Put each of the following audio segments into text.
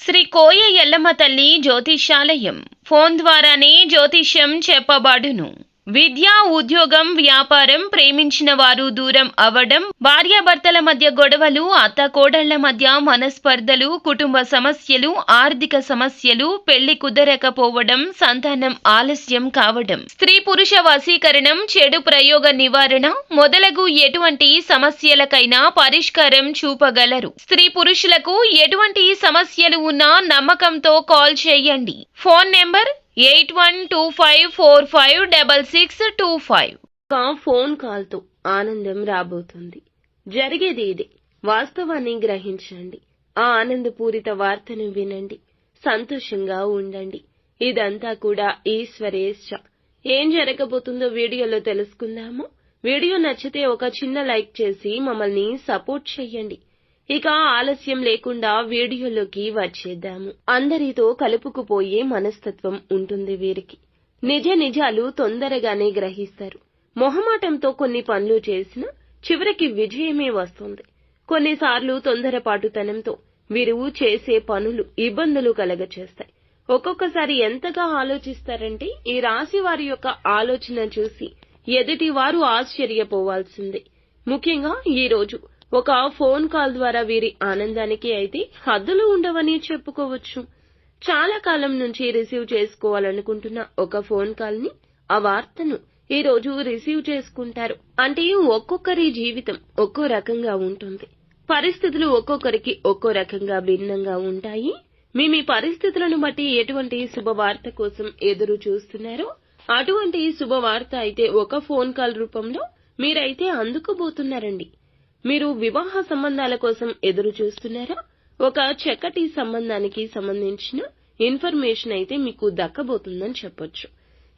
శ్రీ కోయ ఎల్లమ్మ తల్లి జ్యోతిష్యాలయం ఫోన్ ద్వారానే జ్యోతిష్యం చెప్పబడును. విద్య, ఉద్యోగం, వ్యాపారం, ప్రేమించిన వారు దూరం అవ్వడం, భార్యాభర్తల మధ్య గొడవలు, అత్తకోడళ్ల మధ్య మనస్పర్ధలు, కుటుంబ సమస్యలు, ఆర్థిక సమస్యలు, పెళ్లి కుదరకపోవడం, సంతానం ఆలస్యం కావడం, స్త్రీ పురుష వశీకరణం, చెడు ప్రయోగ నివారణ మొదలగు ఎటువంటి సమస్యలకైనా పరిష్కారం చూపగలరు. స్త్రీ పురుషులకు ఎటువంటి సమస్యలు ఉన్నా నమ్మకంతో కాల్ చేయండి. Phone number 8125456625. ఒక ఫోన్ కాల్ తో ఆనందం రాబోతుంది. జరిగేది ఇదే. వాస్తవాన్ని గ్రహించండి. ఆ ఆనందపూరిత వార్తను వినండి. సంతోషంగా ఉండండి. ఇదంతా కూడా ఈశ్వరేచ్ఛ. ఏం జరగబోతుందో వీడియోలో తెలుసుకుందాము. వీడియో నచ్చితే ఒక చిన్న లైక్ చేసి మమ్మల్ని సపోర్ట్ చేయండి. ఇక ఆలస్యం లేకుండా వీడియోలోకి వచ్చేద్దాము. అందరితో కలుపుకుపోయే మనస్తత్వం ఉంటుంది వీరికి. నిజాలు తొందరగానే గ్రహిస్తారు. మొహమాటంతో కొన్ని పనులు చేసినా చివరికి విజయమే వస్తుంది. కొన్నిసార్లు తొందరపాటుతనంతో వీరు చేసే పనులు ఇబ్బందులు కలగచేస్తాయి. ఒక్కొక్కసారి ఎంతగా ఆలోచిస్తారంటే ఈ రాశి వారి యొక్క ఆలోచన చూసి ఎదుటి వారు ఆశ్చర్యపోవాల్సిందే. ముఖ్యంగా ఈ రోజు ఒక ఫోన్ కాల్ ద్వారా వీరి ఆనందానికి అయితే హద్దులు ఉండవని చెప్పుకోవచ్చు. చాలా కాలం నుంచి రిసీవ్ చేసుకోవాలనుకుంటున్న ఒక ఫోన్ కాల్ ని, ఆ వార్తను ఈ రోజు రిసీవ్ చేసుకుంటారు. అంటే ఒక్కొక్కరి జీవితం ఒక్కో రకంగా ఉంటుంది. పరిస్థితులు ఒక్కొక్కరికి ఒక్కో రకంగా భిన్నంగా ఉంటాయి. మీ పరిస్థితులను బట్టి ఎటువంటి శుభవార్త కోసం ఎదురు చూస్తున్నారో అటువంటి శుభవార్త అయితే ఒక ఫోన్ కాల్ రూపంలో మీరైతే అందుకోబోతున్నారండి. మీరు వివాహ సంబంధాల కోసం ఎదురు చూస్తున్నారా? ఒక చక్కటి సంబంధానికి సంబంధించిన ఇన్ఫర్మేషన్ అయితే మీకు దక్కబోతుందని చెప్పొచ్చు.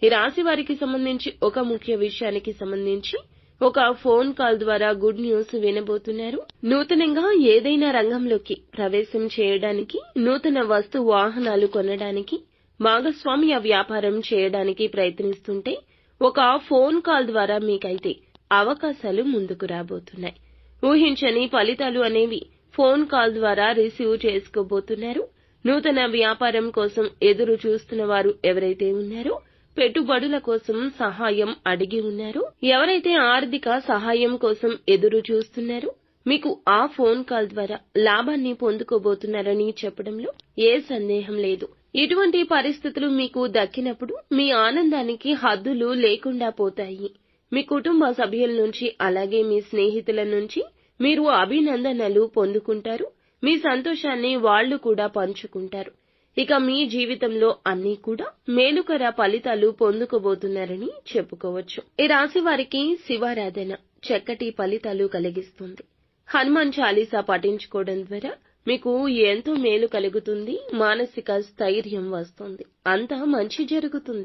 ఈ రాశి వారికి సంబంధించి ఒక ముఖ్య విషయానికి సంబంధించి ఒక ఫోన్ కాల్ ద్వారా గుడ్ న్యూస్ వినబోతున్నారు. నూతనంగా ఏదైనా రంగంలోకి ప్రవేశం చేయడానికి, నూతన వస్తు వాహనాలు కొనడానికి, భాగస్వామ్య వ్యాపారం చేయడానికి ప్రయత్నిస్తుంటే ఒక ఫోన్ కాల్ ద్వారా మీకైతే అవకాశాలు ముందుకు రాబోతున్నాయి. ఊహించని ఫలితాలు అనేవి ఫోన్ కాల్ ద్వారా రిసీవ్ చేసుకోబోతున్నారు. నూతన వ్యాపారం కోసం ఎదురు చూస్తున్న వారు ఎవరైతే ఉన్నారో, పెట్టుబడుల కోసం సహాయం అడిగి ఉన్నారో, ఎవరైతే ఆర్థిక సహాయం కోసం ఎదురు చూస్తున్నారో మీకు ఆ ఫోన్ కాల్ ద్వారా లాభాన్ని పొందుకోబోతున్నారని చెప్పడంలో ఏ సందేహం లేదు. ఇటువంటి పరిస్థితులు మీకు దక్కినప్పుడు మీ ఆనందానికి హద్దులు లేకుండా పోతాయి. మీ కుటుంబ సభ్యుల నుంచి అలాగే మీ స్నేహితుల నుంచి మీరు అభినందనలు పొందుకుంటారు. మీ సంతోషాన్ని వాళ్లు కూడా పంచుకుంటారు. ఇక మీ జీవితంలో అన్నీ కూడా మేలుకర ఫలితాలు పొందుకోబోతున్నారని చెప్పుకోవచ్చు. ఈ రాశి వారికి శివారాధన చక్కటి ఫలితాలు కలిగిస్తుంది. హనుమాన్ చాలీసా పఠించుకోవడం ద్వారా మీకు ఎంతో మేలు కలుగుతుంది. మానసిక స్థైర్యం వస్తుంది. అంతా మంచి జరుగుతుంది.